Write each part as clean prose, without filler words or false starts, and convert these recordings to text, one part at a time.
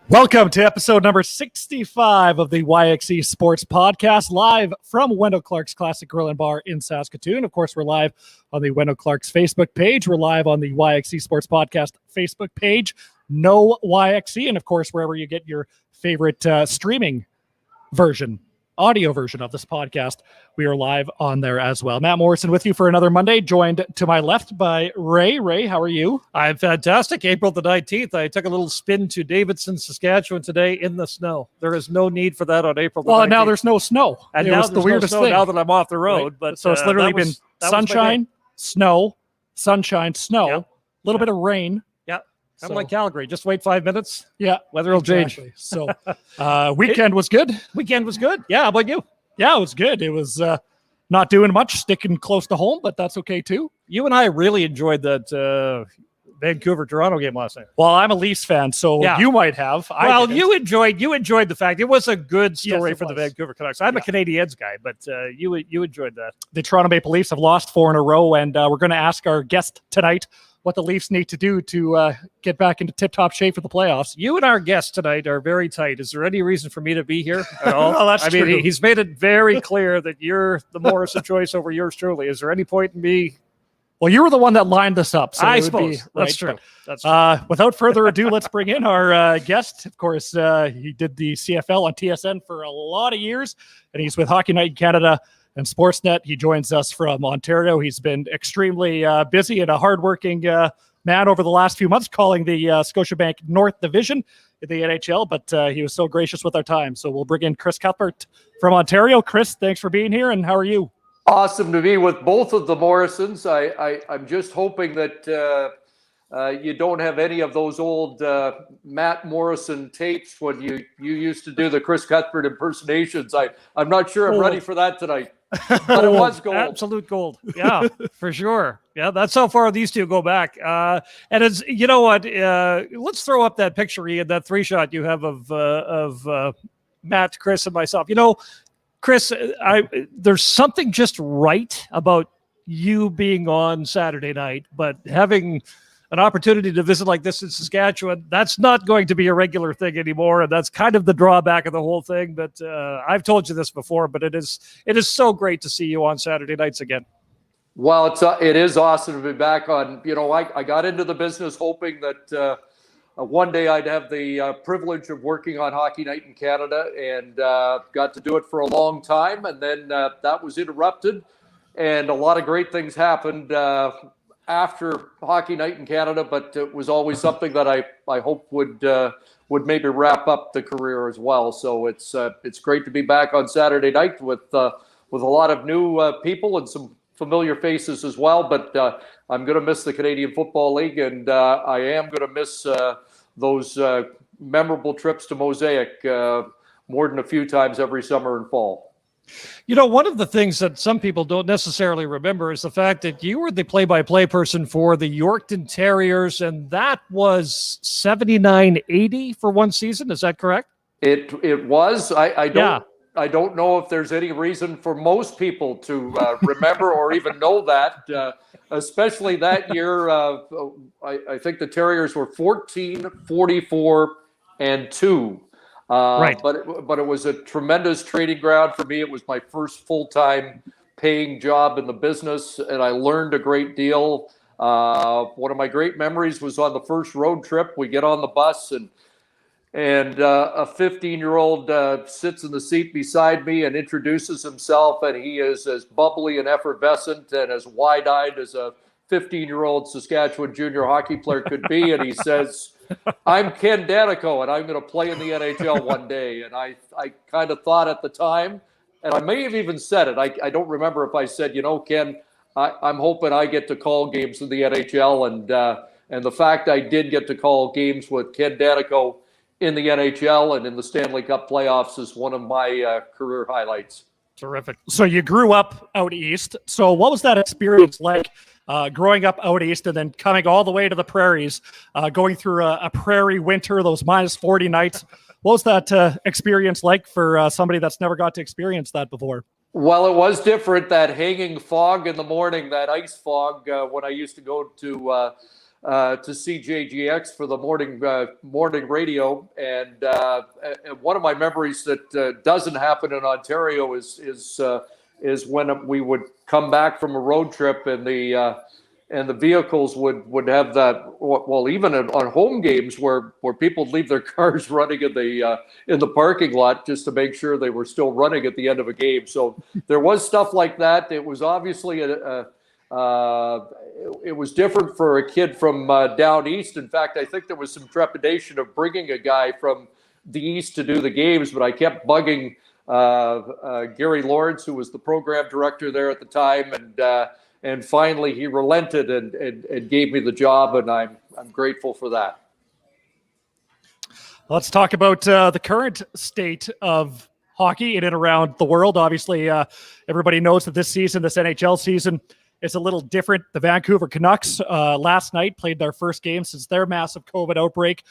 Welcome to episode number 65 of the YXE Sports Podcast, live from Wendell Clark's Classic Grill and Bar in Saskatoon. Of course, we're live on the Wendell Clark's Facebook page. We're live on the YXE Sports Podcast Facebook page, no YXE, and of course, wherever you get your favorite streaming version, audio version of this podcast, we are live on there as well. Matt Morrison with you for another Monday, joined to my left by Ray. Ray, how are you? I'm fantastic. April the 19th, I took a little spin to Davidson, Saskatchewan today in the snow. There is no need for that on April the 19th. Well, now there's no snow. And now it's the weirdest thing. Now that I'm off the road. Right. But so it's literally been sunshine, snow, sunshine, snow, a little bit of rain. I'm like Calgary. Just wait 5 minutes. Yeah. Weather will change. So weekend was good. Weekend was good. Yeah. How about you? Yeah, it was good. It was not doing much, sticking close to home, but that's okay too. You and I really enjoyed that Vancouver-Toronto game last night. Well, I'm a Leafs fan, so you might have. You enjoyed the fact. It was a good story for the Vancouver Canucks. I'm a Canadiens guy, but you enjoyed that. The Toronto Maple Leafs have lost 4 in a row, and we're going to ask our guest tonight what the Leafs need to do to get back into tip-top shape for the playoffs. You and our guest tonight are very tight. Is there any reason for me to be here at all? Well, that's true. Mean, he's made it very clear that you're the Morrison choice over yours truly. Is there any point in me? Well, you were the one that lined this up. So I suppose. That's true. That's true. Without further ado, let's bring in our guest. Of course, he did the CFL on TSN for a lot of years, and he's with Hockey Night in Canada and Sportsnet. He joins us from Ontario. He's been extremely busy and a hardworking man over the last few months, calling the Scotiabank North Division in the NHL, but he was so gracious with our time. So we'll bring in Chris Cuthbert from Ontario. Chris, thanks for being here, and how are you? Awesome to be with both of the Morrisons. I'm just hoping that you don't have any of those old Matt Morrison tapes when you used to do the Chris Cuthbert impersonations. I'm not sure I'm ready for that tonight. But it was gold. Absolute gold. Yeah, for sure. Yeah, that's how far these two go back. And it's, you know what? Let's throw up that picture, Ian, that 3-shot you have of Matt, Chris, and myself. You know, Chris, there's something just right about you being on Saturday night, but having an opportunity to visit like this in Saskatchewan, that's not going to be a regular thing anymore. And that's kind of the drawback of the whole thing. But I've told you this before, but it is so great to see you on Saturday nights again. Well, it is awesome to be back on. You know, I got into the business hoping that one day I'd have the privilege of working on Hockey Night in Canada, and got to do it for a long time. And then that was interrupted, and a lot of great things happened after Hockey Night in Canada, but it was always something that I hope would maybe wrap up the career as well. So it's great to be back on Saturday night with a lot of new people and some familiar faces as well. But I'm going to miss the Canadian Football League, and I am going to miss those memorable trips to Mosaic more than a few times every summer and fall. You know, one of the things that some people don't necessarily remember is the fact that you were the play-by-play person for the Yorkton Terriers, and that was 79-80 for one season. Is that correct? It was. I don't know if there's any reason for most people to remember or even know that, especially that year. I think the Terriers were 14-44-2. Right. But it was a tremendous training ground for me. It was my first full-time paying job in the business, and I learned a great deal. One of my great memories was on the first road trip. We get on the bus, and a 15-year-old sits in the seat beside me and introduces himself, and he is as bubbly and effervescent and as wide-eyed as a 15-year-old Saskatchewan junior hockey player could be, and he says, "I'm Ken Danico, and I'm going to play in the NHL one day." And I kind of thought at the time, and I may have even said it, I don't remember if I said, you know, Ken, I'm hoping I get to call games in the NHL, and the fact I did get to call games with Ken Danico in the NHL and in the Stanley Cup playoffs is one of my career highlights. Terrific. So you grew up out east. So what was that experience like? Growing up out east and then coming all the way to the prairies, going through a prairie winter, those minus 40 nights. What was that experience like for somebody that's never got to experience that before? Well, it was different, that hanging fog in the morning, that ice fog, when I used to go to to CJGX for the morning radio, and one of my memories that doesn't happen in Ontario is when we would come back from a road trip and the vehicles would have that. Well, even on home games where people would leave their cars running in the parking lot just to make sure they were still running at the end of a game. So there was stuff like that. It was obviously it was different for a kid from down east. In fact, I think there was some trepidation of bringing a guy from the east to do the games, but I kept bugging Gary Lawrence, who was the program director there at the time, and finally he relented and gave me the job, and I'm grateful for that. Let's talk about the current state of hockey in and around the world. Obviously, everybody knows that this season, this NHL season, is a little different. The Vancouver Canucks last night played their first game since their massive COVID outbreak.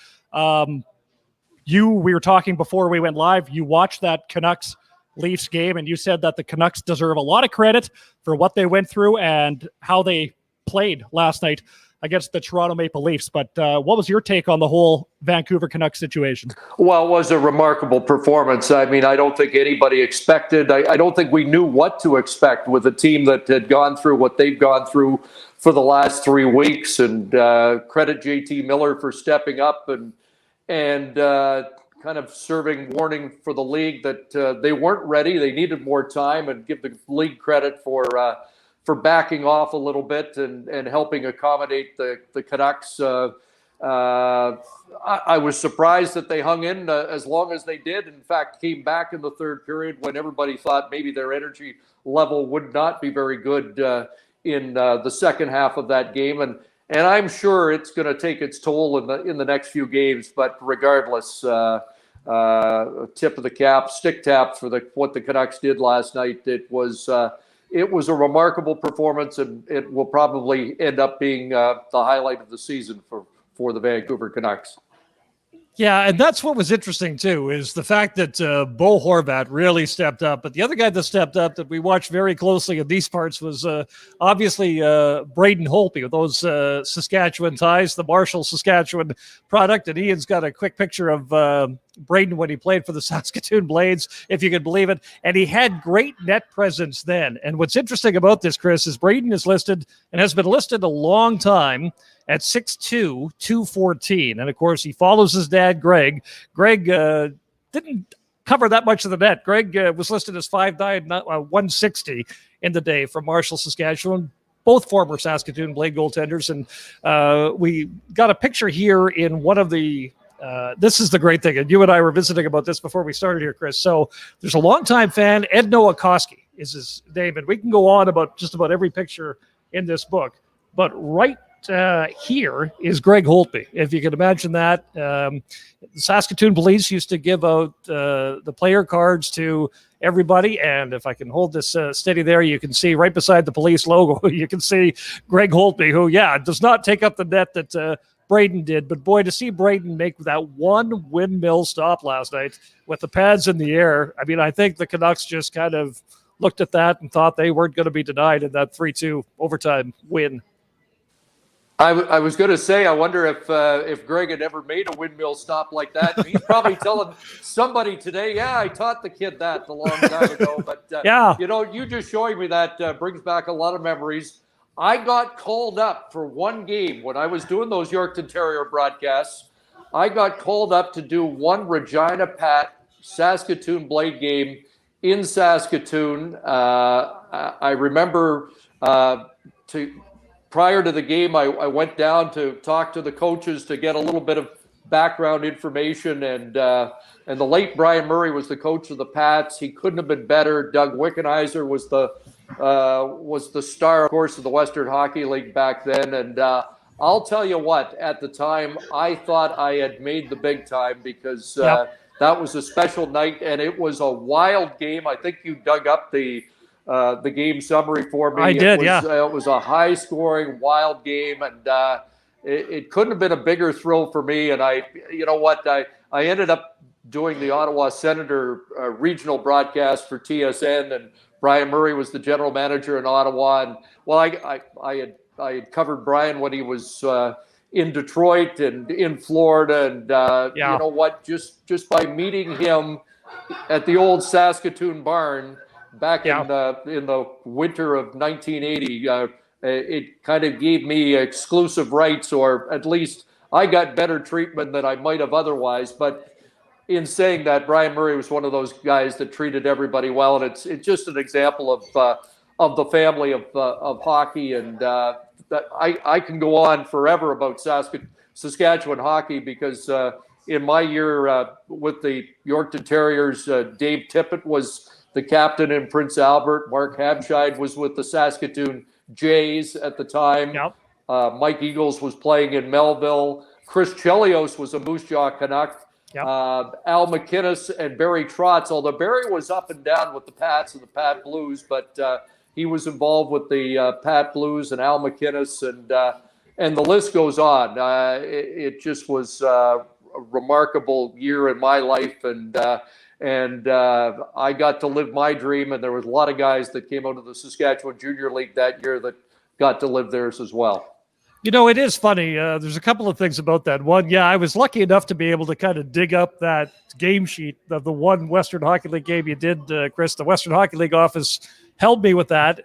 We were talking before we went live. You watched that Canucks Leafs game, and you said that the Canucks deserve a lot of credit for what they went through and how they played last night against the Toronto Maple Leafs. But what was your take on the whole Vancouver Canucks situation? Well, it was a remarkable performance. I mean, I don't think anybody expected. I don't think we knew what to expect with a team that had gone through what they've gone through for the last 3 weeks. And credit JT Miller for stepping up and kind of serving warning for the league that they weren't ready. They needed more time, and give the league credit for backing off a little bit and helping accommodate the Canucks. I was surprised that they hung in as long as they did. In fact, came back in the third period when everybody thought maybe their energy level would not be very good in the second half of that game. And I'm sure it's going to take its toll in the next few games. But regardless, tip of the cap, stick tap for what the Canucks did last night. It was a remarkable performance, and it will probably end up being the highlight of the season for the Vancouver Canucks. Yeah, and that's what was interesting, too, is the fact that Bo Horvat really stepped up. But the other guy that stepped up that we watched very closely in these parts was obviously Braden Holtby with those Saskatchewan ties, the Marshall, Saskatchewan product. And Ian's got a quick picture of Braden when he played for the Saskatoon Blades, if you can believe it. And he had great net presence then. And what's interesting about this, Chris, is Braden is listed and has been listed a long time at 6'2", 214. And, of course, he follows his dad, Greg. Greg didn't cover that much of the net. Greg was listed as 5'9", 160 in the day from Marshall, Saskatchewan, both former Saskatoon Blade goaltenders. And we got a picture here in one of the this is the great thing, and you and I were visiting about this before we started here, Chris. So there's a longtime fan, Ed Nowakowski is his name, and we can go on about just about every picture in this book. But right here is Greg Holtby, if you can imagine that. The Saskatoon Police used to give out the player cards to everybody, and if I can hold this steady there, you can see right beside the police logo, you can see Greg Holtby, who, does not take up the net that Braden did. But boy, to see Braden make that one windmill stop last night with the pads in the air, I mean, I think the Canucks just kind of looked at that and thought they weren't going to be denied in that 3-2 overtime win. I was going to say, I wonder if Greg had ever made a windmill stop like that. He's probably telling somebody today, I taught the kid that a long time ago. But, you just showing me that brings back a lot of memories. I got called up for one game when I was doing those Yorkton Terrier broadcasts. I got called up to do one Regina Pat Saskatoon Blade game in Saskatoon. I remember prior to the game, I went down to talk to the coaches to get a little bit of background information, and the late Brian Murray was the coach of the Pats. He couldn't have been better. Doug Wickenheiser was the star, of course, of the Western Hockey League back then. And I'll tell you what, at the time, I thought I had made the big time because that was a special night, and it was a wild game. I think you dug up the game summary for me. I did, It was a high-scoring, wild game, and it couldn't have been a bigger thrill for me. And I ended up doing the Ottawa Senator regional broadcast for TSN, and Brian Murray was the general manager in Ottawa. And I had covered Brian when he was in Detroit and in Florida. And you know what? Just by meeting him at the old Saskatoon barn back in the winter of 1980, it kind of gave me exclusive rights, or at least I got better treatment than I might have otherwise. But in saying that, Brian Murray was one of those guys that treated everybody well, and it's just an example of the family of hockey. And that I can go on forever about Saskatchewan hockey, because in my year with the Yorkton Terriers, Dave Tippett was the captain in Prince Albert. Mark Habscheid was with the Saskatoon Jays at the time. Mike Eagles was playing in Melville. Chris Chelios was a Moose Jaw Canuck. Al McInnes and Barry Trotz, although Barry was up and down with the Pats and the Pat Blues, but he was involved with the Pat Blues and Al McInnes, and the list goes on. It just was a remarkable year in my life, and I got to live my dream, and there was a lot of guys that came out of the Saskatchewan Junior League that year that got to live theirs as well. You know, it is funny. There's a couple of things about that. One, I was lucky enough to be able to kind of dig up that game sheet of the one Western Hockey League game you did, Chris. The Western Hockey League office held me with that.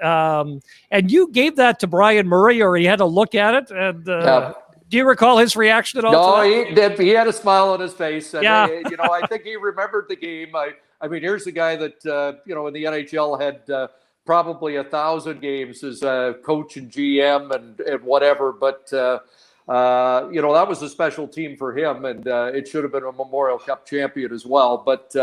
And you gave that to Brian Murray, or he had a look at it. And do you recall his reaction at all? No, he did. He had a smile on his face. And you know, I think he remembered the game. I mean, here's a guy that, you know, in the NHL had probably 1,000 games as a coach and GM and whatever. But, you know, that was a special team for him, and it should have been a Memorial Cup champion as well. But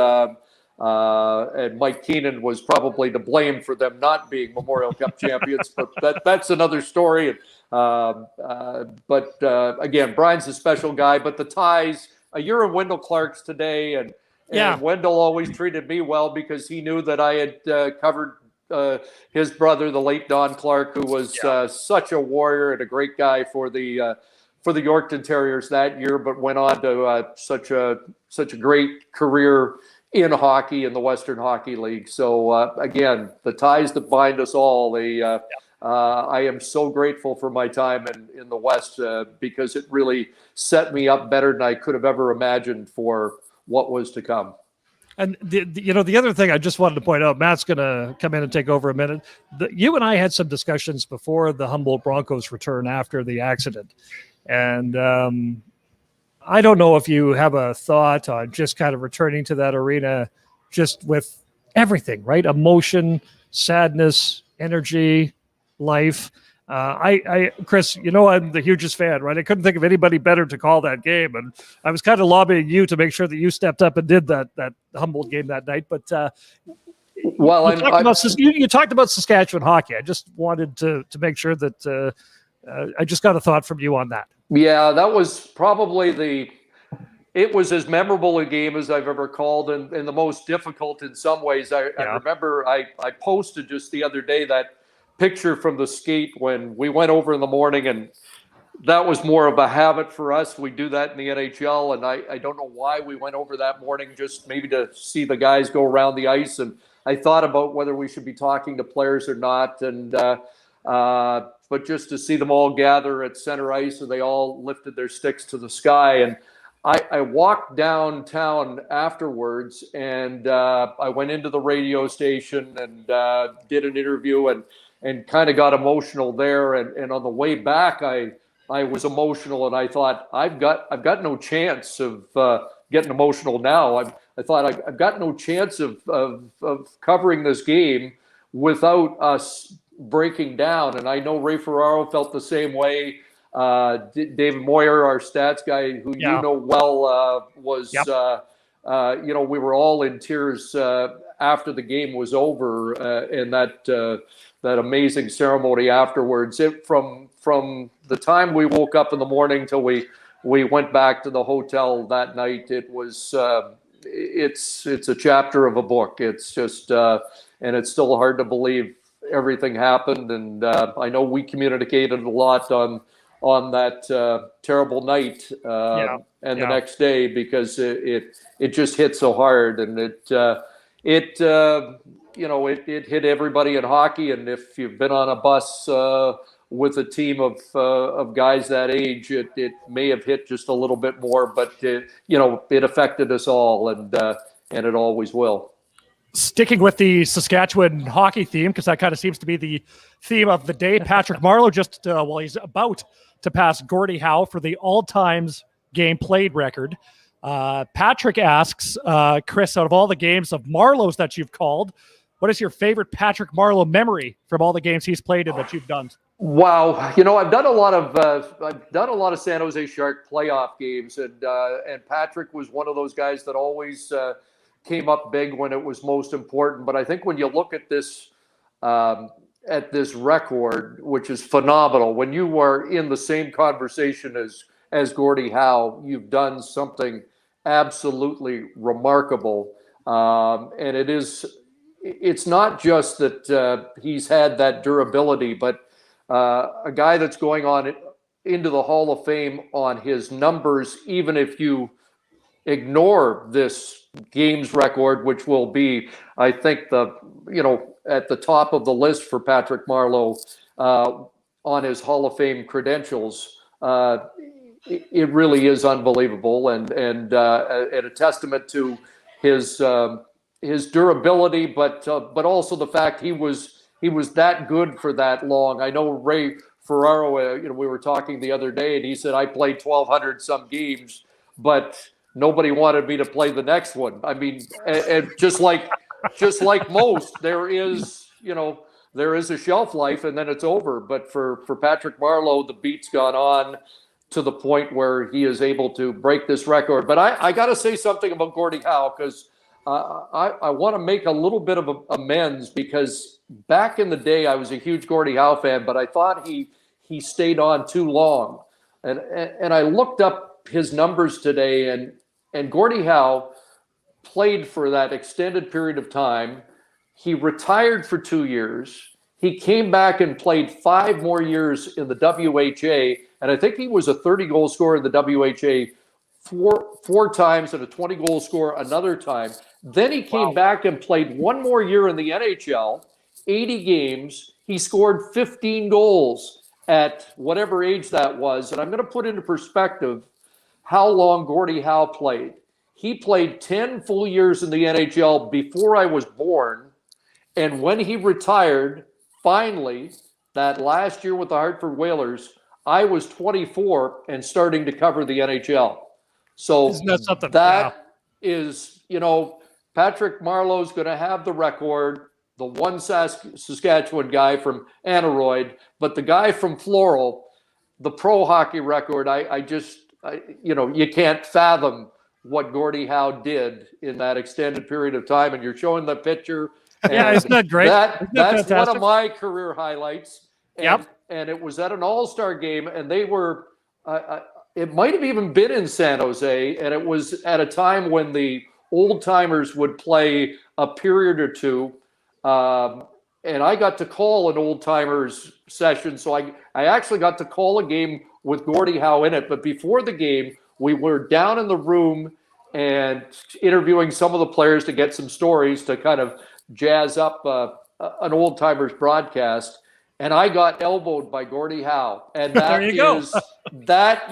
and Mike Keenan was probably to blame for them not being Memorial Cup champions, but that's another story. But again, Brian's a special guy. But the ties, you're in Wendell Clark's today, and Wendell always treated me well because he knew that I had covered his brother, the late Don Clark, who was such a warrior and a great guy for the Yorkton Terriers that year, but went on to such a great career in hockey in the Western Hockey League. So again, the ties that bind us all. I am so grateful for my time in the West because it really set me up better than I could have ever imagined for what was to come. And the other thing I just wanted to point out, Matt's going to come in and take over a minute. You and I had some discussions before the Humboldt Broncos return after the accident. And I don't know if you have a thought on just kind of returning to that arena, just with everything, right? Emotion, sadness, energy, life. Chris, you know, I'm the hugest fan, right? I couldn't think of anybody better to call that game. And I was kind of lobbying you to make sure that you stepped up and did that Humboldt game that night. But you talked about Saskatchewan hockey. I just wanted to make sure that I just got a thought from you on that. Yeah, that was probably it was as memorable a game as I've ever called, and the most difficult in some ways. I remember I posted just the other day that picture from the skate when we went over in the morning, and that was more of a habit for us. We do that in the NHL, and I don't know why we went over that morning, just maybe to see the guys go around the ice. And I thought about whether we should be talking to players or not, and but just to see them all gather at center ice, and they all lifted their sticks to the sky. And I walked downtown afterwards, and I went into the radio station and did an interview and kind of got emotional there. And on the way back, I was emotional, and I thought, I've got no chance of getting emotional now. I thought I've got no chance of covering this game without us breaking down. And I know Ray Ferraro felt the same way. David Moyer, our stats guy, who you know well, was, you know, we were all in tears after the game was over, and that amazing ceremony afterwards. From the time we woke up in the morning till we went back to the hotel that night, it was it's a chapter of a book. It's just and it's still hard to believe everything happened. And I know we communicated a lot on that terrible night and the next day, because it just hit so hard, and it you know, it hit everybody in hockey. And if you've been on a bus with a team of guys that age, it may have hit just a little bit more, but it affected us all, and it always will. Sticking with the Saskatchewan hockey theme, because that kind of seems to be the theme of the day, Patrick Marleau he's about to pass Gordie Howe for the all-time game played record. Patrick asks, Chris, out of all the games of Marleau's that you've called, what is your favorite Patrick Marleau memory from all the games he's played in that you've done? Wow, I've done a lot of San Jose Shark playoff games, and Patrick was one of those guys that always came up big when it was most important. But I think when you look at this record, which is phenomenal, when you are in the same conversation as Gordie Howe, you've done something absolutely remarkable, and it's not just that he's had that durability, but a guy that's going on into the Hall of Fame on his numbers, even if you ignore this games record, which will be, I think, at the top of the list for Patrick Marleau on his Hall of Fame credentials. It really is unbelievable, and a testament to his durability, but also the fact he was that good for that long. I know Ray Ferraro, we were talking the other day, and he said, I played 1,200 some games, but nobody wanted me to play the next one. I mean, and just like most, there is a shelf life, and then it's over. But for Patrick Marleau, the beat's gone on to the point where he is able to break this record. But I got to say something about Gordie Howe, because I want to make a little bit of amends, because back in the day, I was a huge Gordie Howe fan, but I thought he stayed on too long. And I looked up his numbers today, and Gordie Howe played for that extended period of time. He retired for 2 years. He came back and played 5 more years in the WHA, and I think he was a 30-goal scorer in the WHA four times and a 20-goal scorer another time. Then he came back and played 1 more year in the NHL, 80 games. He scored 15 goals at whatever age that was. And I'm going to put into perspective how long Gordie Howe played. He played 10 full years in the NHL before I was born. And when he retired, finally, that last year with the Hartford Whalers, I was 24 and starting to cover the NHL. So that is, Patrick Marleau's going to have the record, the one Saskatchewan guy from Aneroid, but the guy from Floral, the pro hockey record, you can't fathom what Gordie Howe did in that extended period of time. And you're showing the picture. Yeah, isn't that great? That's one of my career highlights. And it was at an all-star game, and they were it might have even been in San Jose, and it was at a time when the old-timers would play a period or two, and I got to call an old-timers session, so I actually got to call a game with Gordie Howe in it. But before the game, we were down in the room and interviewing some of the players to get some stories to kind of jazz up an old-timers broadcast. And I got elbowed by Gordie Howe. And that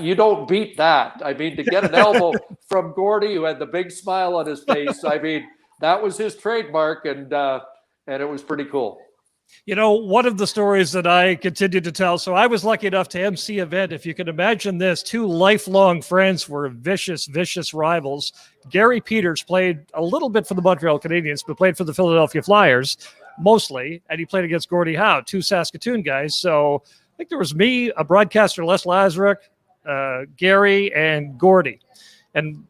you don't beat that. I mean, to get an elbow from Gordie, who had the big smile on his face, I mean, that was his trademark, and it was pretty cool. One of the stories that I continue to tell, so I was lucky enough to MC an event. If you can imagine this, 2 lifelong friends were vicious rivals. Gary Peters played a little bit for the Montreal Canadiens, but played for the Philadelphia Flyers mostly, and he played against Gordie Howe, 2 Saskatoon guys. So I think there was me, a broadcaster, Les Lazaruk, Gary, and Gordie. And,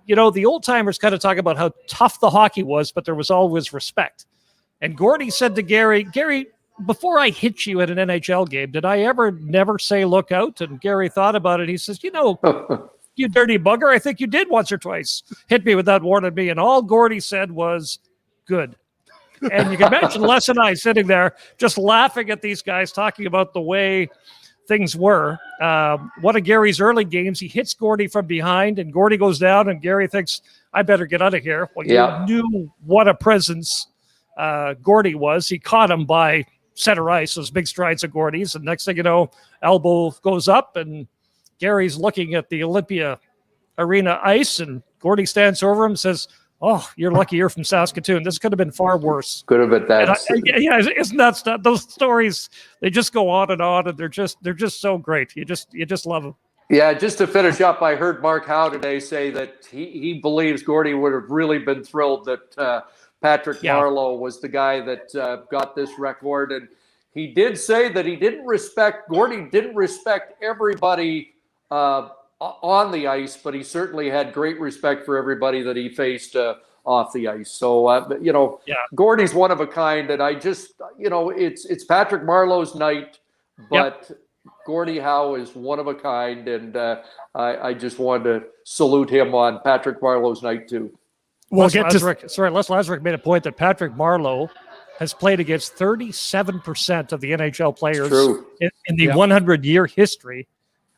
the old-timers kind of talk about how tough the hockey was, but there was always respect. And Gordie said to Gary, before I hit you at an NHL game, did I ever never say look out? And Gary thought about it. He says, you dirty bugger, I think you did once or twice hit me without warning me. And all Gordie said was, good. And you can imagine Les and I sitting there just laughing at these guys talking about the way things were. One of Gary's early games, he hits Gordie from behind, and Gordie goes down, and Gary thinks, I better get out of here. Well, you knew what a presence Gordie was. He caught him by center ice, those big strides of Gordy's. And next thing you know, elbow goes up and Gary's looking at the Olympia Arena ice, and Gordy stands over him and says, "Oh, you're lucky you're from Saskatoon. This could have been far worse." Could have been that. Yeah, isn't that stuff? Those stories, they just go on, and they're just so great. You just love them. Yeah, just to finish up, I heard Mark Howe today say that he believes Gordy would have really been thrilled that Patrick Marleau was the guy that got this record, and he did say that Gordy didn't respect everybody on the ice, but he certainly had great respect for everybody that he faced off the ice. So, Gordy's one of a kind, and I just, it's Patrick Marleau's night, but Gordie Howe is one of a kind, and I just wanted to salute him on Patrick Marleau's night too. Les Lazaruk made a point that Patrick Marleau has played against 37% of the NHL players in the 100-year history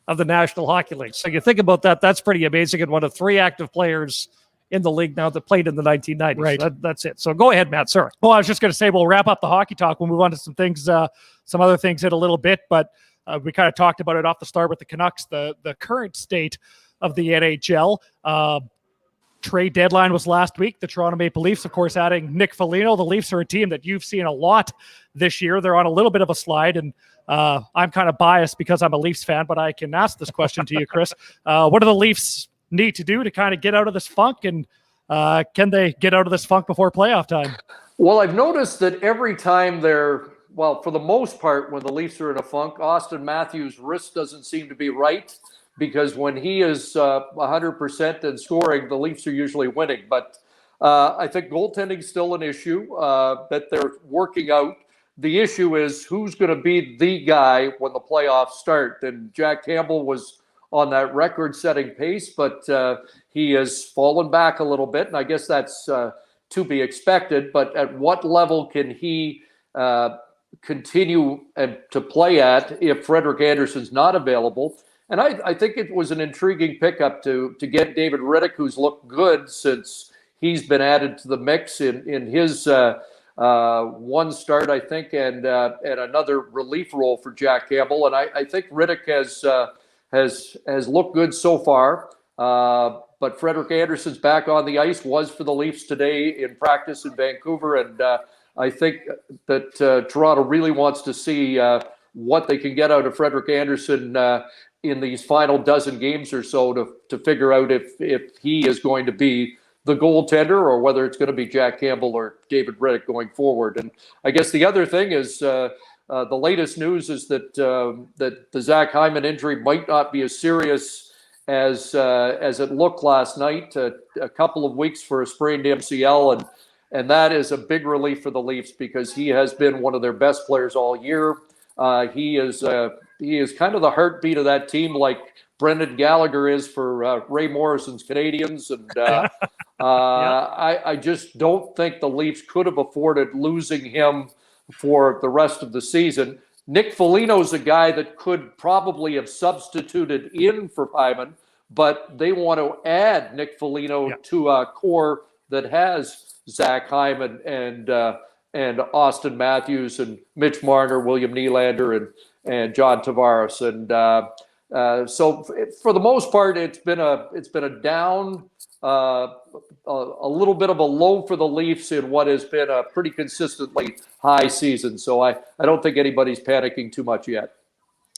of the National Hockey League. So you think about that, that's pretty amazing. And one of 3 active players in the league now that played in the 1990s. Right. That's it. So go ahead, Matt. Sorry. Well, I was just going to say, we'll wrap up the hockey talk. We'll move on to some things, some other things in a little bit, but we kind of talked about it off the start with the Canucks, the current state of the NHL. Trade deadline was last week. The Toronto Maple Leafs, of course, adding Nick Foligno. The Leafs are a team that you've seen a lot this year. They're on a little bit of a slide, and I'm kind of biased because I'm a Leafs fan, but I can ask this question to you, Chris. What do the Leafs need to do to kind of get out of this funk, and can they get out of this funk before playoff time? Well, I've noticed that every time for the most part, when the Leafs are in a funk, Austin Matthews' wrist doesn't seem to be right, because when he is 100% and scoring, the Leafs are usually winning. But I think goaltending is still an issue that they're working out. The issue is who's going to be the guy when the playoffs start. And Jack Campbell was on that record-setting pace, but he has fallen back a little bit, and I guess that's to be expected. But at what level can he continue to play at if Frederik Andersen's not available? And I think it was an intriguing pickup to get David Riddick, who's looked good since he's been added to the mix in his one start, I think, and another relief role for Jack Campbell. And I think Riddick has looked good so far. But Frederik Andersen's back on the ice, was for the Leafs today in practice in Vancouver, and I think that Toronto really wants to see what they can get out of Frederik Andersen in these final dozen games or so to figure out if he is going to be the goaltender or whether it's going to be Jack Campbell or David Riddick going forward. And I guess the other thing is the latest news is that the Zach Hyman injury might not be as serious as it looked last night. A couple of weeks for a sprained MCL, and that is a big relief for the Leafs because he has been one of their best players all year. He is kind of the heartbeat of that team, like Brendan Gallagher is for Wray Morrison's Canadians. And I just don't think the Leafs could have afforded losing him for the rest of the season. Nick Foligno's a guy that could probably have substituted in for Hyman, but they want to add Nick Foligno to a core that has Zach Hyman and Austin Matthews and Mitch Marner, William Nylander, and John Tavares. And so for the most part, it's been a down, a little bit of a low for the Leafs in what has been a pretty consistently high season. So I don't think anybody's panicking too much yet.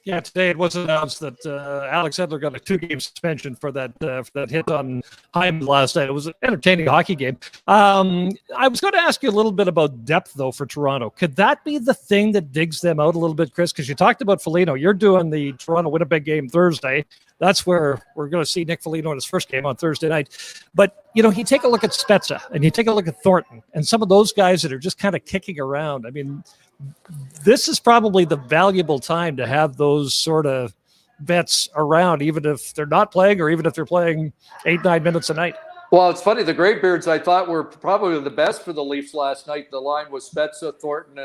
Yeah, today it was announced that Alex Edler got a 2-game suspension for that hit on Hyman last night. It was an entertaining hockey game. I was going to ask you a little bit about depth, though, for Toronto. Could that be the thing that digs them out a little bit, Chris? Because you talked about Foligno. You're doing the Toronto-Winnipeg game Thursday. That's where we're going to see Nick Foligno in his first game on Thursday night. But, you take a look at Spezza and you take a look at Thornton and some of those guys that are just kind of kicking around. I mean, this is probably the valuable time to have those sort of vets around, even if they're not playing or even if they're playing 8-9 minutes a night. Well, it's funny. The Greybeards, I thought, were probably the best for the Leafs last night. The line was Spezza, Thornton,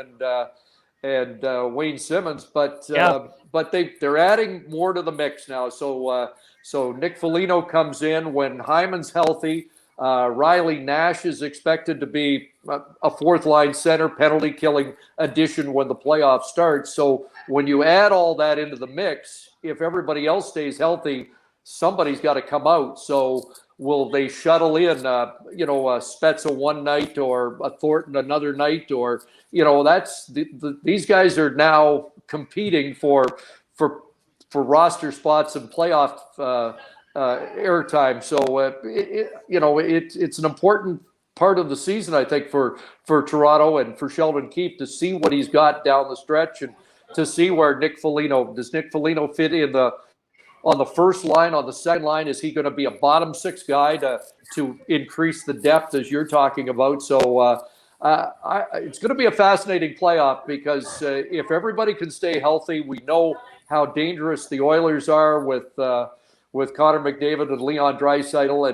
and Wayne Simmons. But they're adding more to the mix now. So Nick Foligno comes in when Hyman's healthy. Riley Nash is expected to be a fourth-line center, penalty-killing addition when the playoffs start. So when you add all that into the mix, if everybody else stays healthy, somebody's got to come out. So will they shuttle in, a Spezza one night or a Thornton another night? Or, that's these guys are now competing for roster spots and playoff airtime. So it's an important part of the season, I think, for Toronto and for Sheldon Keefe to see what he's got down the stretch and to see where Nick Foligno fit in on the first line, on the second line. Is he going to be a bottom six guy to increase the depth as you're talking about? So it's going to be a fascinating playoff because if everybody can stay healthy, we know how dangerous the Oilers are with Connor McDavid and Leon Draisaitl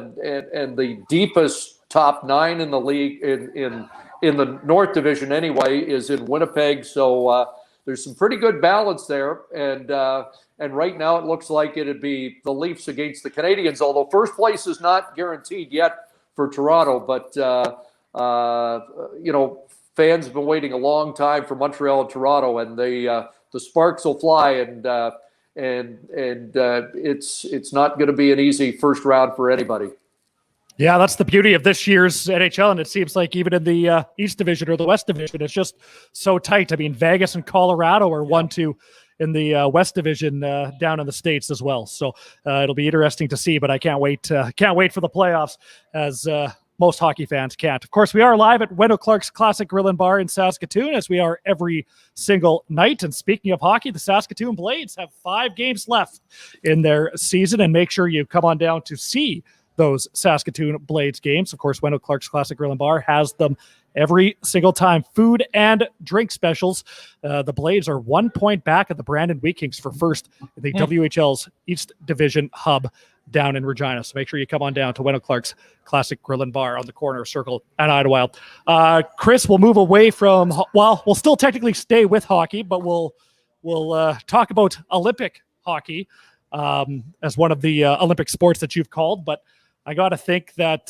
and the deepest top nine in the league in the North Division anyway is in Winnipeg. So there's some pretty good balance there, and right now it looks like it'd be the Leafs against the Canadiens. Although first place is not guaranteed yet for Toronto, but fans have been waiting a long time for Montreal and Toronto, and the sparks will fly, and it's not going to be an easy first round for anybody. Yeah, that's the beauty of this year's NHL, and it seems like even in the East Division or the West Division, it's just so tight. I mean, Vegas and Colorado are 1-2 in the West Division down in the States as well. So it'll be interesting to see, but I can't wait for the playoffs as most hockey fans can't. Of course, we are live at Wendell Clark's Classic Grill and Bar in Saskatoon, as we are every single night. And speaking of hockey, the Saskatoon Blades have 5 games left in their season, and make sure you come on down to see those Saskatoon Blades games. Of course, Wendell Clark's Classic Grill and Bar has them every single time. Food and drink specials. The Blades are 1 point back at the Brandon Wheat Kings for first in the WHL's East Division hub down in Regina. So make sure you come on down to Wendell Clark's Classic Grill and Bar on the corner of Circle and Idlewild. Chris, we'll move away from, we'll still technically stay with hockey, but we'll talk about Olympic hockey as one of the Olympic sports that you've called. But I got to think that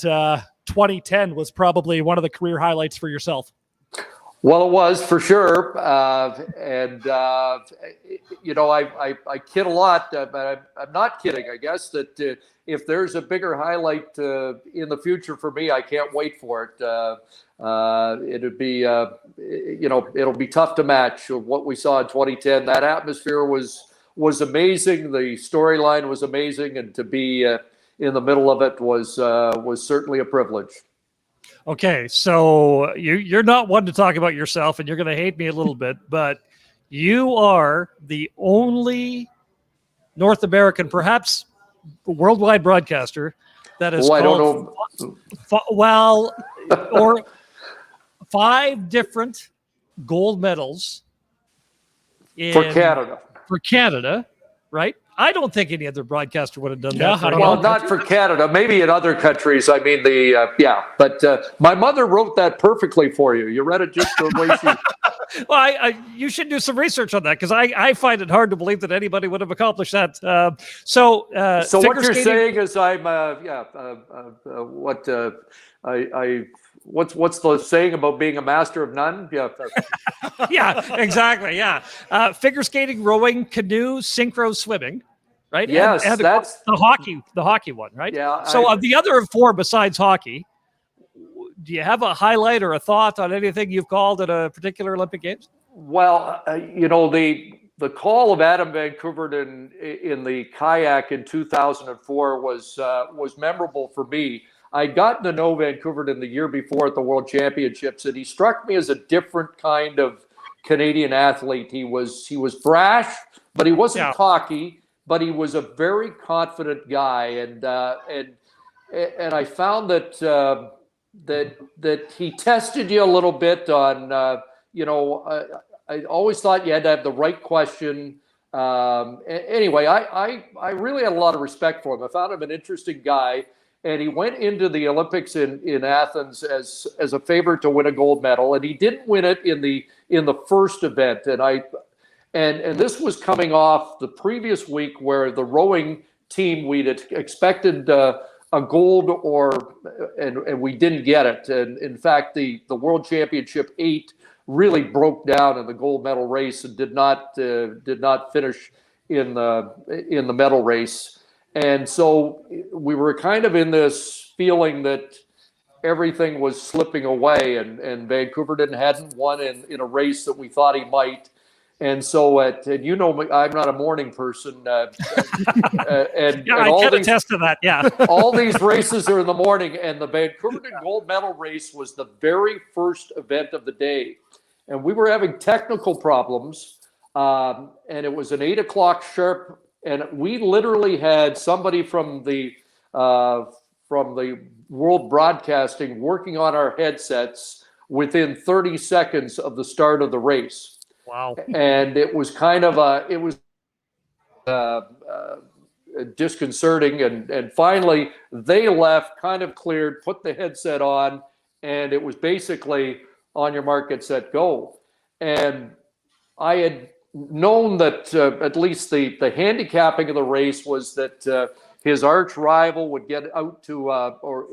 2010 was probably one of the career highlights for yourself. Well, it was for sure. I kid a lot, but I'm not kidding. I guess that if there's a bigger highlight in the future for me, I can't wait for it. It'll be tough to match what we saw in 2010. That atmosphere was amazing. The storyline was amazing, and to be in the middle of it was certainly a privilege. Okay, so you're not one to talk about yourself, and you're going to hate me a little bit, but you are the only North American, perhaps worldwide broadcaster that is called, or 5 different gold medals for Canada. For Canada, right? I don't think any other broadcaster would have done that. Well, not for Canada. Maybe in other countries. I mean, But my mother wrote that perfectly for you. You read it just the way she. Well, you should do some research on that, because I find it hard to believe that anybody would have accomplished that. So what you're saying is I'm what's the saying about being a master of none? Yeah. Yeah, exactly. Yeah. Figure skating, rowing, canoe, synchro swimming, right? Yes, and that's the hockey one, right? Yeah. So of the other 4 besides hockey, do you have a highlight or a thought on anything you've called at a particular Olympic Games? Well, the call of Adam Vancouver in the kayak in 2004 was memorable for me. I'd gotten to know Vancouver in the year before at the World Championships, and he struck me as a different kind of Canadian athlete. He was brash, but he wasn't cocky, but he was a very confident guy. And I found that he tested you a little bit on, I always thought you had to have the right question. Anyway, I really had a lot of respect for him. I found him an interesting guy. And he went into the Olympics in Athens as a favorite to win a gold medal, and he didn't win it in the first event. And this was coming off the previous week where the rowing team we'd expected a gold and we didn't get it. And in fact, the World Championship 8 really broke down in the gold medal race and did not finish in the medal race. And so we were kind of in this feeling that everything was slipping away, and Vancouver hadn't won in a race that we thought he might. And so, and you know, I'm not a morning person. And I can attest to that. Yeah. all these races are in the morning, and the Vancouver gold medal race was the very first event of the day. And we were having technical problems, and it was an 8 o'clock sharp. And we literally had somebody from the World Broadcasting working on our headsets within 30 seconds of the start of the race. Wow. And it was kind of disconcerting. And finally, they left, kind of cleared, put the headset on, and it was basically on your mark, get set, go. And I had known that at least the handicapping of the race was that his arch rival would get out to, or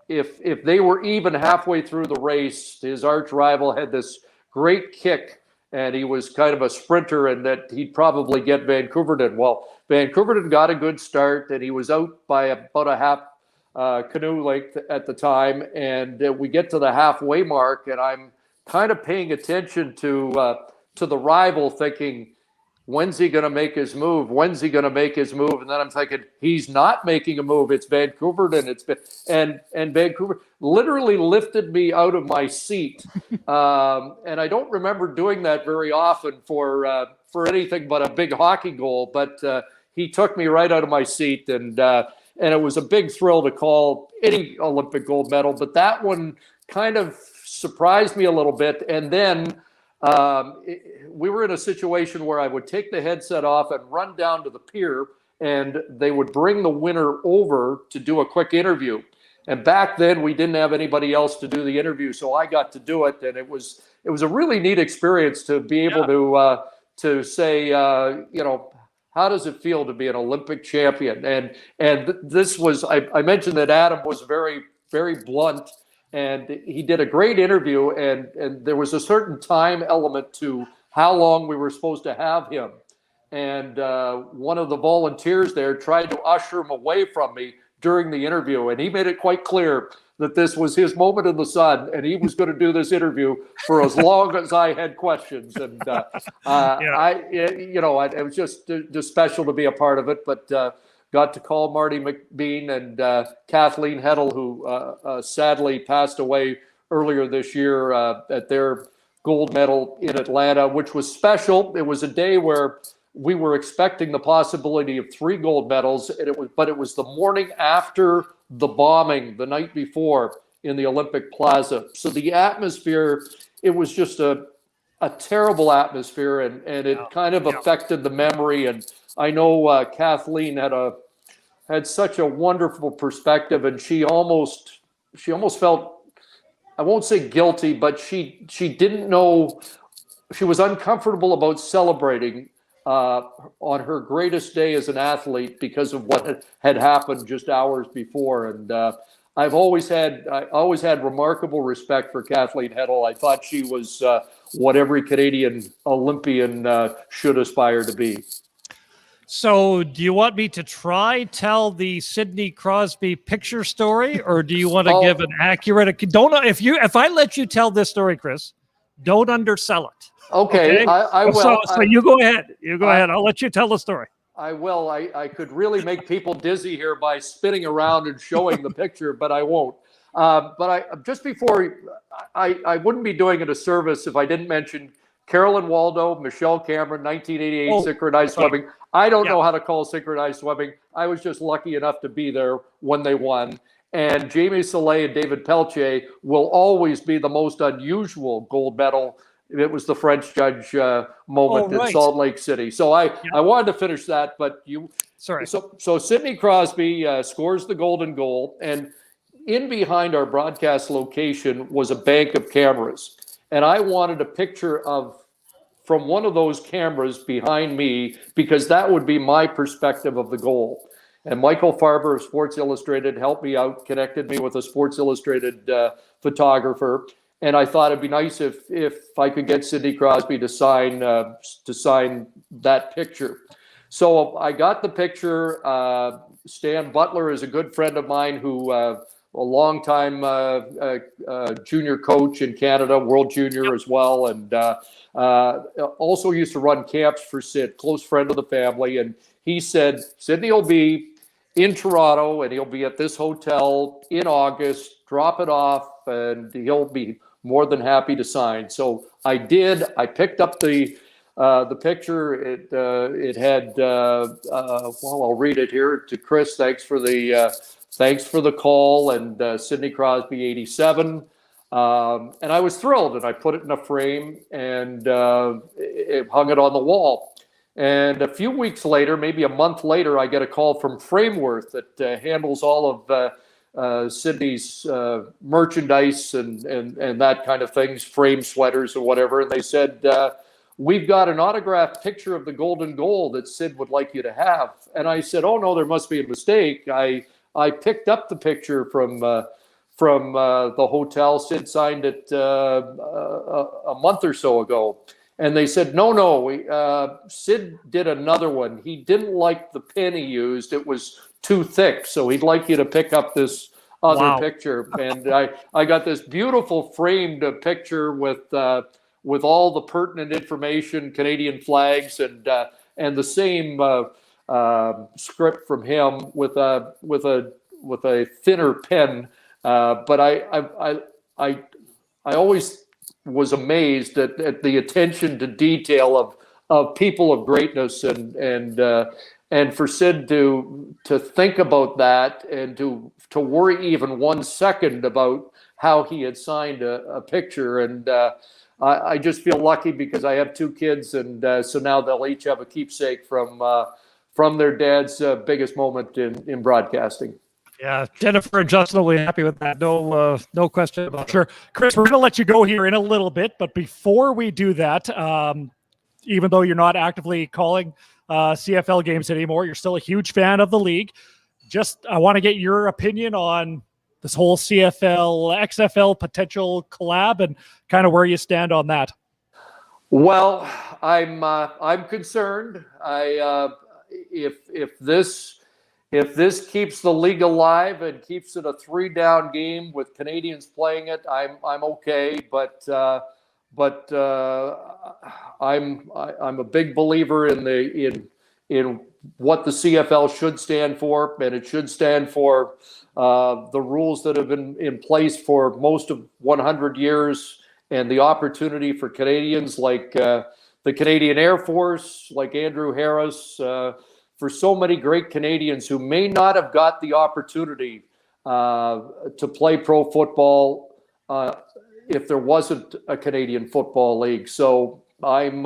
if they were even halfway through the race, his arch rival had this great kick, and he was kind of a sprinter, and that he'd probably get Vancouverton. Well, Vancouverton got a good start, and he was out by about a half canoe length at the time, and we get to the halfway mark, and I'm kind of paying attention to the rival, thinking, when's he going to make his move? When's he going to make his move? And then I'm thinking, he's not making a move. It's Vancouver, and Vancouver literally lifted me out of my seat. And I don't remember doing that very often for anything but a big hockey goal. But he took me right out of my seat, and it was a big thrill to call any Olympic gold medal. But that one kind of surprised me a little bit. And then we were in a situation where I would take the headset off and run down to the pier, and they would bring the winner over to do a quick interview. And back then we didn't have anybody else to do the interview, so I got to do it. And it was a really neat experience to be able to say, how does it feel to be an Olympic champion? And this was, I mentioned that Adam was very, very blunt. And he did a great interview, and there was a certain time element to how long we were supposed to have him. And one of the volunteers there tried to usher him away from me during the interview, and he made it quite clear that this was his moment in the sun, and he was going to do this interview for as long as I had questions. And it was just special to be a part of it, but. Got to call Marty McBean and Kathleen Heddle, who sadly passed away earlier this year at their gold medal in Atlanta, which was special. It was a day where we were expecting the possibility of 3 gold medals, and it was the morning after the bombing the night before in the Olympic Plaza. So the atmosphere, it was just a terrible atmosphere, and it kind of affected the memory. And I know Kathleen had such a wonderful perspective, and she almost felt, I won't say guilty, but she didn't know, she was uncomfortable about celebrating on her greatest day as an athlete because of what had happened just hours before. And I always had remarkable respect for Kathleen Heddle. I thought she was what every Canadian Olympian should aspire to be. So do you want me to tell the Sidney Crosby picture story, or do you want to give an accurate? If I let you tell this story, Chris, don't undersell it. Okay? I will. So you go ahead. Ahead. I'll let you tell the story. I will. I could really make people dizzy here by spinning around and showing the picture, but I won't. But just before, I wouldn't be doing it a service if I didn't mention Carolyn Waldo, Michelle Cameron, 1988 synchronized swimming. I don't know how to call synchronized swimming. I was just lucky enough to be there when they won. And Jamie Soleil and David Peltier will always be the most unusual gold medal. It was the French judge moment in Salt Lake City. So I wanted to finish that, but So Sidney Crosby scores the golden goal, and in behind our broadcast location was a bank of cameras. And I wanted a picture from one of those cameras behind me, because that would be my perspective of the goal. And Michael Farber of Sports Illustrated helped me out, connected me with a Sports Illustrated photographer. And I thought it'd be nice if I could get Sidney Crosby to sign that picture. So I got the picture. Stan Butler is a good friend of mine who a longtime junior coach in Canada, World Junior as well, and also used to run camps for Sid, close friend of the family. And he said, Sidney will be in Toronto and he'll be at this hotel in August, drop it off, and he'll be more than happy to sign. So I did. I picked up the picture. It had well, I'll read it here to Chris. Thanks for the call, and Sidney Crosby 87. And I was thrilled, and I put it in a frame and it hung it on the wall. And a few weeks later, maybe a month later, I get a call from Frameworth that handles all of Sidney's merchandise and that kind of things, frame sweaters or whatever. And they said, we've got an autographed picture of the golden goal that Sid would like you to have. And I said, oh no, there must be a mistake. I picked up the picture from the hotel. Sid signed it a month or so ago. And they said, no, Sid did another one. He didn't like the pen he used. It was too thick. So he'd like you to pick up this other picture. And I got this beautiful framed picture with all the pertinent information, Canadian flags, and the same script from him with a thinner pen. But I always was amazed at the attention to detail of people of greatness, and for Sid to think about that and to worry even 1 second about how he had signed a picture. And I just feel lucky because I have 2 kids, and so now they'll each have a keepsake from their dad's biggest moment in broadcasting. Yeah, Jennifer and Justin will be happy with that. No question about it. Sure. Chris, we're going to let you go here in a little bit, but before we do that, even though you're not actively calling CFL games anymore, you're still a huge fan of the league. I want to get your opinion on this whole CFL, XFL potential collab and kind of where you stand on that. Well, I'm concerned. If this keeps the league alive and keeps it a 3-down game with Canadians playing it, I'm okay. But I'm a big believer in what the CFL should stand for, and it should stand for the rules that have been in place for most of 100 years, and the opportunity for Canadians like the Canadian Air Force, like Andrew Harris, for so many great Canadians who may not have got the opportunity to play pro football if there wasn't a Canadian Football League. So I'm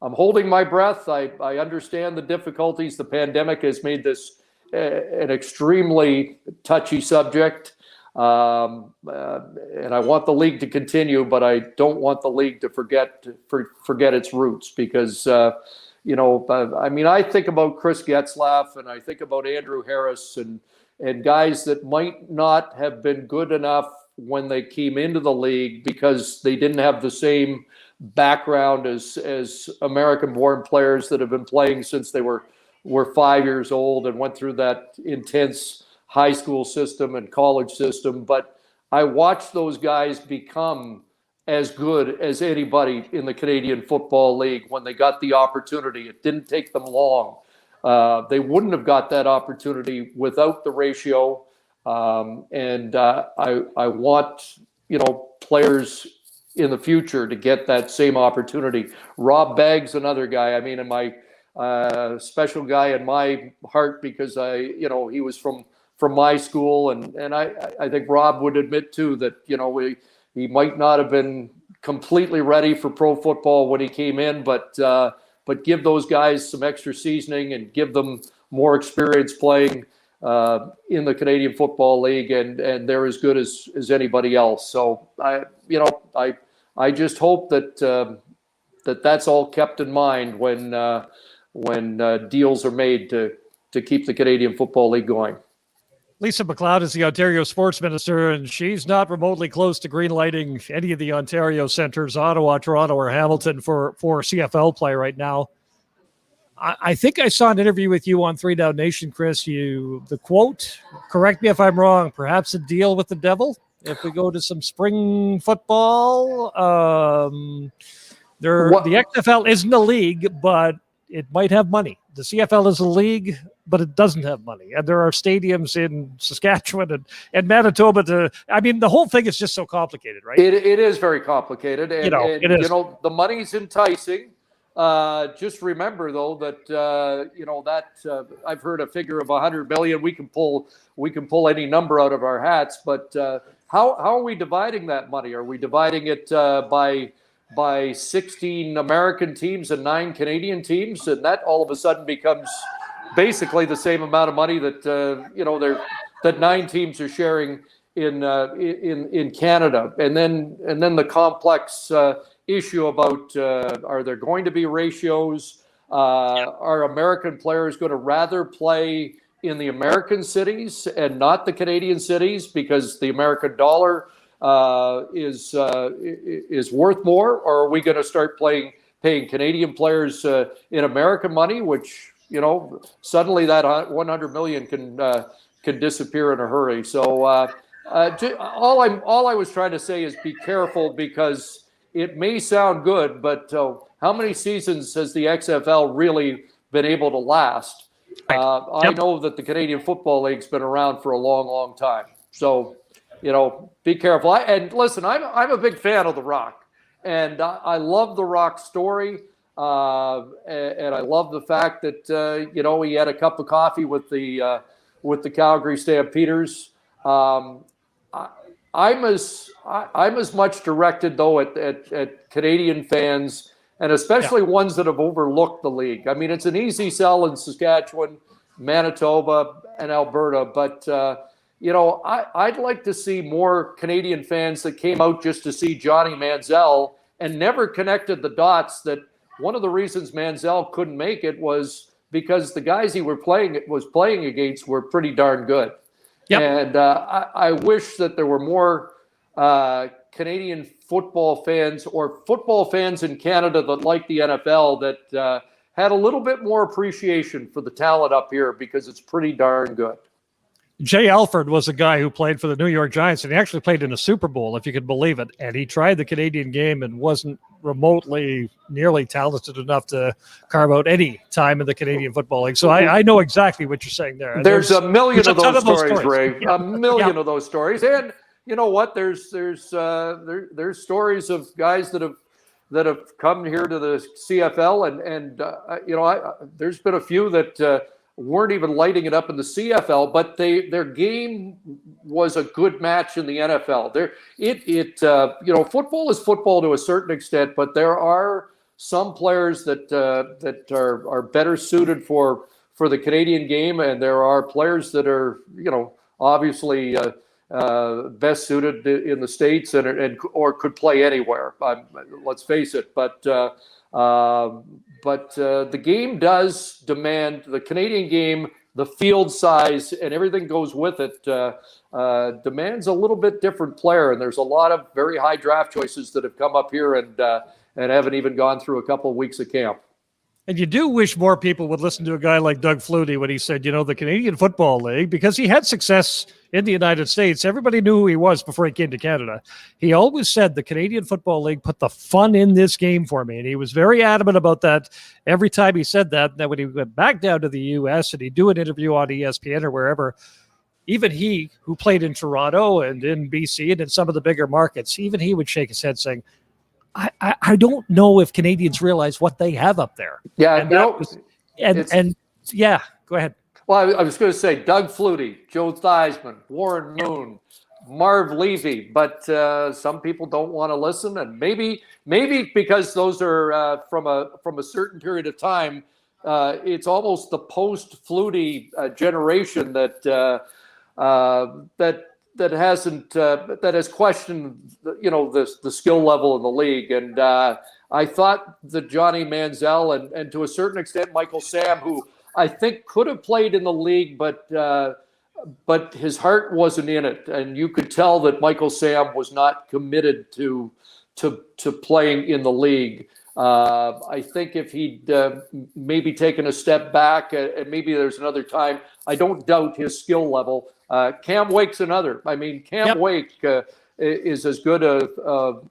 holding my breath. I understand the difficulties. The pandemic has made this an extremely touchy subject. And I want the league to continue, but I don't want the league to forget its roots, because I think about Chris Getzlaff, and I think about Andrew Harris, and guys that might not have been good enough when they came into the league because they didn't have the same background as American-born players that have been playing since they were 5 years old and went through that intense high school system and college system. But I watched those guys become as good as anybody in the Canadian Football League when they got the opportunity. It didn't take them long. They wouldn't have got that opportunity without the ratio. And I want, players in the future to get that same opportunity. Rob Bagg's another guy. I mean, and my special guy in my heart, because he was from my school, and I think Rob would admit too that he might not have been completely ready for pro football when he came in, but give those guys some extra seasoning and give them more experience playing in the Canadian Football League, and they're as good as anybody else. So I just hope that that's all kept in mind when deals are made to keep the Canadian Football League going. Lisa McLeod is the Ontario sports minister, and she's not remotely close to greenlighting any of the Ontario centers, Ottawa, Toronto, or Hamilton for CFL play right now. I think I saw an interview with you on 3 Down Nation, Chris. The quote, correct me if I'm wrong, perhaps a deal with the devil if we go to some spring football. The XFL isn't a league, but it might have money. The CFL is a league, but it doesn't have money. And there are stadiums in Saskatchewan and Manitoba. The whole thing is just so complicated, right? It is very complicated. And, it is. The money's enticing. Just remember, though, that I've heard a figure of $100 million. We can pull any number out of our hats, but how are we dividing that money? Are we dividing it by 16 American teams and 9 Canadian teams, and that all of a sudden becomes basically the same amount of money that that 9 teams are sharing in Canada, and then the complex issue about are there going to be ratios? Are American players going to rather play in the American cities and not the Canadian cities because the American dollar is worth more, or are we going to start paying Canadian players in American money, which suddenly that $100 million can disappear in a hurry. So all I was trying to say is be careful, because it may sound good, but how many seasons has the XFL really been able to last? I know that the Canadian Football League's been around for a long, long time. So, be careful. And listen, I'm a big fan of The Rock, and I love The Rock's story, and I love the fact that he had a cup of coffee with the Calgary Stampeders. I'm as much directed, though, at Canadian fans, and especially ones that have overlooked the league. I mean, it's an easy sell in Saskatchewan, Manitoba, and Alberta, but I'd like to see more Canadian fans that came out just to see Johnny Manziel and never connected the dots that one of the reasons Manziel couldn't make it was because the guys he was playing against were pretty darn good. Yep. And I wish that there were more Canadian football fans or football fans in Canada that like the NFL that had a little bit more appreciation for the talent up here, because it's pretty darn good. Jay Alford was a guy who played for the New York Giants, and he actually played in a Super Bowl, if you could believe it. And he tried the Canadian game and wasn't remotely nearly talented enough to carve out any time in the Canadian Football League. So I know exactly what you're saying there. There's a million of those stories, Ray. Yeah. A million of those stories. And you know what? There's stories of guys that have come here to the CFL, and there's been a few that weren't even lighting it up in the CFL, but their game was a good match in the NFL. Football is football to a certain extent, but there are some players that are better suited for the Canadian game, and there are players that are obviously best suited in the States or could play anywhere. Let's face it, but the game does demand, the Canadian game, the field size and everything goes with it, demands a little bit different player. And there's a lot of very high draft choices that have come up here and haven't even gone through a couple of weeks of camp. And you do wish more people would listen to a guy like Doug Flutie when he said, the Canadian Football League, because he had success in the United States. Everybody knew who he was before he came to Canada. He always said the Canadian Football League put the fun in this game for me. And he was very adamant about that every time he said that. And then when he went back down to the U.S. and he'd do an interview on ESPN or wherever, even he, who played in Toronto and in BC and in some of the bigger markets, even he would shake his head saying, I don't know if Canadians realize what they have up there. Yeah, and go ahead. Well, I was going to say Doug Flutie, Joe Theismann, Warren Moon, Marv Levy, but some people don't want to listen, and maybe because those are from a certain period of time, it's almost the post Flutie generation that has questioned the skill level in the league. And I thought that Johnny Manziel and to a certain extent Michael Sam, who I think could have played in the league, but his heart wasn't in it, and you could tell that Michael Sam was not committed to playing in the league. I think if he'd maybe taken a step back, and maybe there's another time, I don't doubt his skill level. Cam Wake's another. I mean, Cam Wake is as good a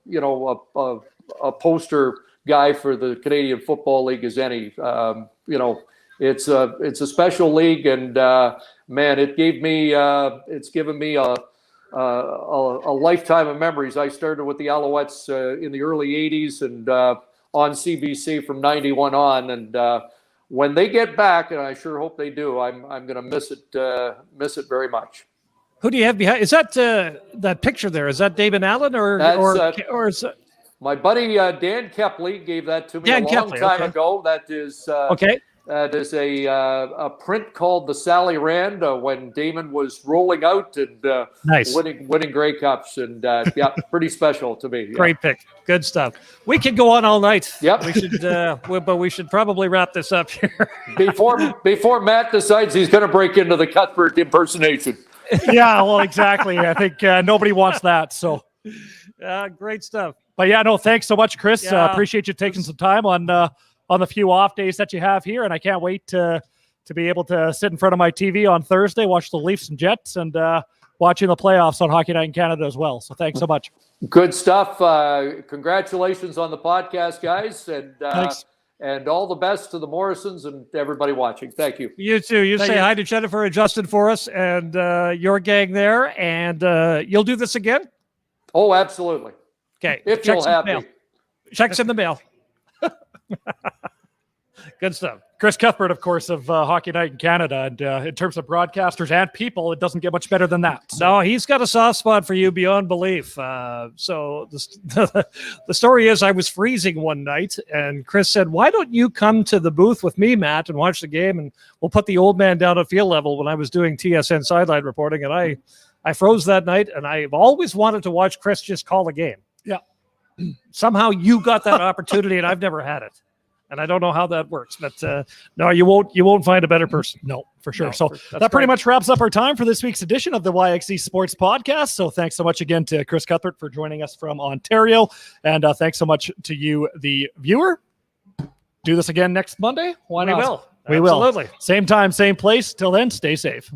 poster guy for the Canadian Football League as any. It's a special league, and man, it's given me a lifetime of memories. I started with the Alouettes in the early '80s, and on CBC from '91 on, and when they get back, and I sure hope they do, I'm going to miss it very much. Who do you have behind? Is that that picture there? Is that David Allen or is it... My buddy Dan Kepley gave that to me a long time ago. That is okay. That is a print called the Sally Rand when Damon was rolling out and winning Grey Cups, and pretty special to me. Yeah. Great pick, good stuff. We could go on all night. Yep. We should, but we should probably wrap this up here before Matt decides he's going to break into the Cuthbert impersonation. Yeah, well, exactly. I think nobody wants that. So, great stuff. But yeah, no, thanks so much, Chris. Appreciate you taking some time on the few off days that you have here, and I can't wait to be able to sit in front of my TV on Thursday, watch the Leafs and Jets, and watching the playoffs on Hockey Night in Canada as well. So thanks so much. Good stuff. Congratulations on the podcast, guys, and thanks. And all the best to the Morrisons and everybody watching. Thank you. You too. You say hi to Jennifer and Justin for us, and your gang there, and you'll do this again? Oh, absolutely. Okay. If you'll have me. Checks in the mail. Good stuff. Chris Cuthbert, of course, of Hockey Night in Canada. And in terms of broadcasters and people, it doesn't get much better than that. So. No, he's got a soft spot for you beyond belief. So the story is I was freezing one night, and Chris said, why don't you come to the booth with me, Matt, and watch the game, and we'll put the old man down at field level when I was doing TSN sideline reporting. And I froze that night, and I've always wanted to watch Chris just call a game. Yeah. Somehow you got that opportunity, and I've never had it. And I don't know how that works, but no, you won't find a better person. No, for sure. No, so that pretty much wraps up our time for this week's edition of the YXE Sports Podcast. So thanks so much again to Chris Cuthbert for joining us from Ontario. And thanks so much to you, the viewer. Do this again next Monday? Why not? We will. Absolutely. Same time, same place. Till then, stay safe.